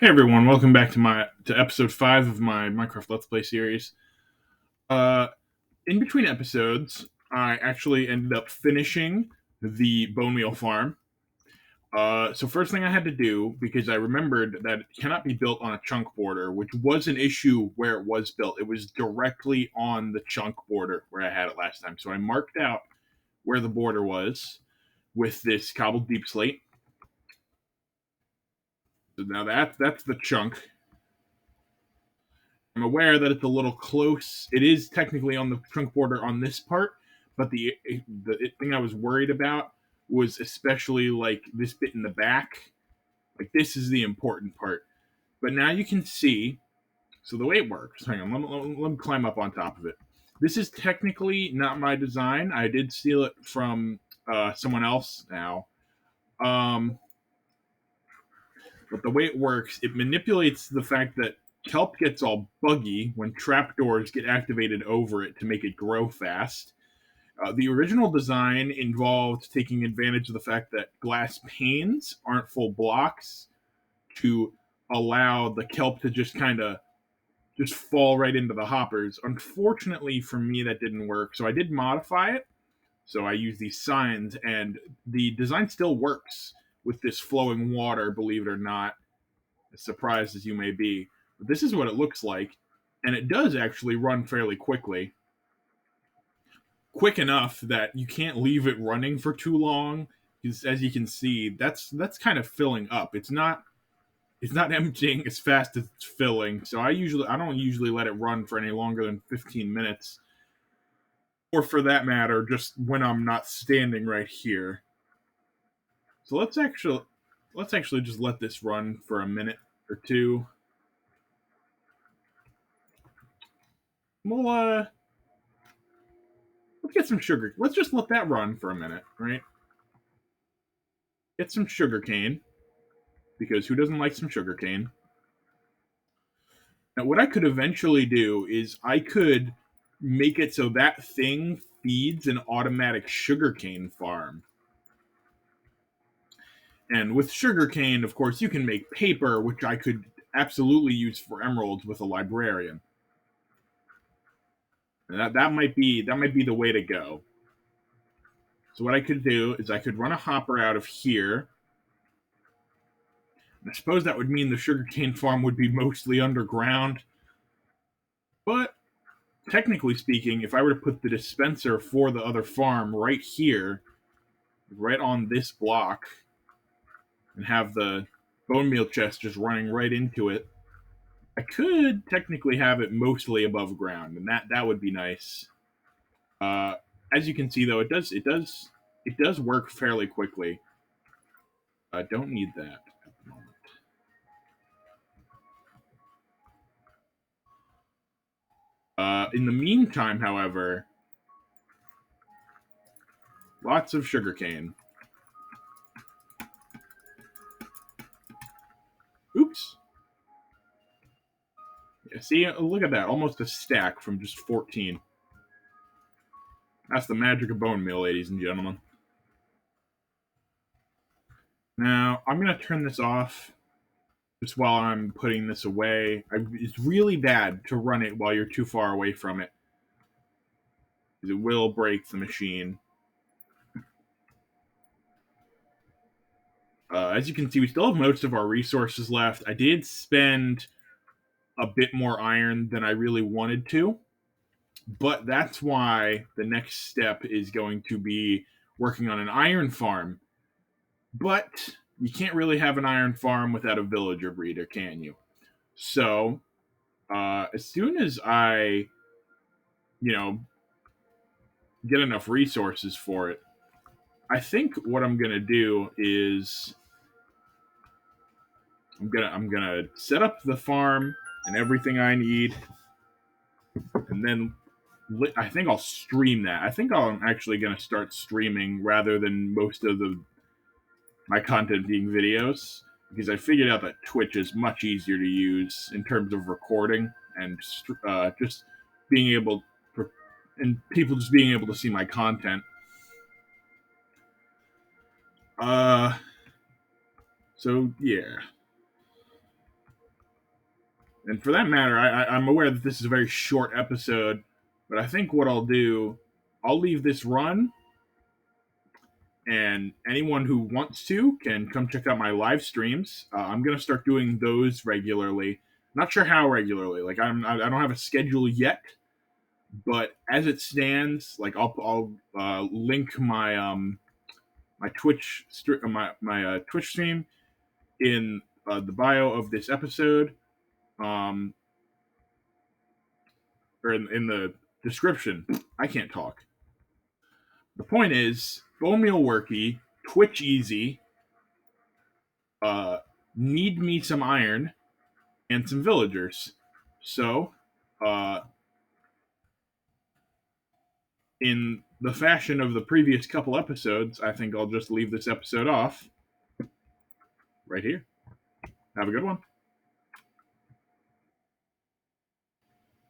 Hey everyone, welcome back to episode 5 of my Minecraft Let's Play series. Uh in between episodes, I actually ended up finishing the bone meal farm. So first thing I had to do, because I remembered that it cannot be built on a chunk border, which was an issue where it was built. It was directly on the chunk border where I had it last time. So I marked out where the border was with this cobbled deep slate. So now that's the chunk. I'm aware that it's a little close. It is technically on the trunk border on this part, but the thing I was worried about was especially like this bit in the back. Like this is the important part. But now you can see. So the way it works. Hang on, let me climb up on top of it. This is technically not my design. I did steal it from someone else now. Um, but the way it works, it manipulates the fact that kelp gets all buggy when trapdoors get activated over it to make it grow fast. The original design involved taking advantage of the fact that glass panes aren't full blocks to allow the kelp to just kind of just fall right into the hoppers. Unfortunately for me, that didn't work, so I did modify it. So I use these signs, and the design still works with this flowing water, believe it or not, as surprised as you may be. But this is what it looks like, and it does actually run fairly quickly. Quick enough that you can't leave it running for too long, because as you can see, that's kind of filling up. It's not emptying as fast as it's filling. So I don't usually let it run for any longer than 15 minutes. Or for that matter, just when I'm not standing right here. So let's actually just let this run for a minute or two. We'll let's get some sugar. Let's just let that run for a minute, right? Get some sugarcane, because who doesn't like some sugarcane? Now, what I could eventually do is I could make it so that thing feeds an automatic sugarcane farm. And with sugarcane, of course, you can make paper, which I could absolutely use for emeralds with a librarian. And that might be the way to go. So what I could do is I could run a hopper out of here. I suppose that would mean the sugarcane farm would be mostly underground. But technically speaking, if I were to put the dispenser for the other farm right here, right on this block, and have the bone meal chest just running right into it, I could technically have it mostly above ground, and that would be nice. Uh, as you can see, though, it does work fairly quickly. I don't need that at the moment. In the meantime, however, lots of sugarcane. Oops. Yeah, see, look at that. Almost a stack from just 14. That's the magic of bone meal, ladies and gentlemen. Now, I'm going to turn this off just while I'm putting this away. It's really bad to run it while you're too far away from it, because it will break the machine. As you can see, we still have most of our resources left. I did spend a bit more iron than I really wanted to, but that's why the next step is going to be working on an iron farm. But you can't really have an iron farm without a villager breeder, can you? So, as soon as I, you know, get enough resources for it, I think what I'm gonna do is I'm gonna set up the farm and everything I need, and then I think I'll stream that. I think I'm actually gonna start streaming rather than most of my content being videos, because I figured out that Twitch is much easier to use in terms of recording and just being able and people just being able to see my content. Uh, so yeah. And for that matter, I'm aware that this is a very short episode, but I think what I'll do, I'll leave this run, and anyone who wants to can come check out my live streams. I'm gonna start doing those regularly. Not sure how regularly. Like I don't have a schedule yet, but as it stands, like I'll link my Twitch stream in the bio of this episode, um, or in the description. I can't talk. The point is, bone meal worky, Twitch easy, uh, need me some iron and some villagers. So, uh, in the fashion of the previous couple episodes, I think I'll just leave this episode off right here. Have a good one.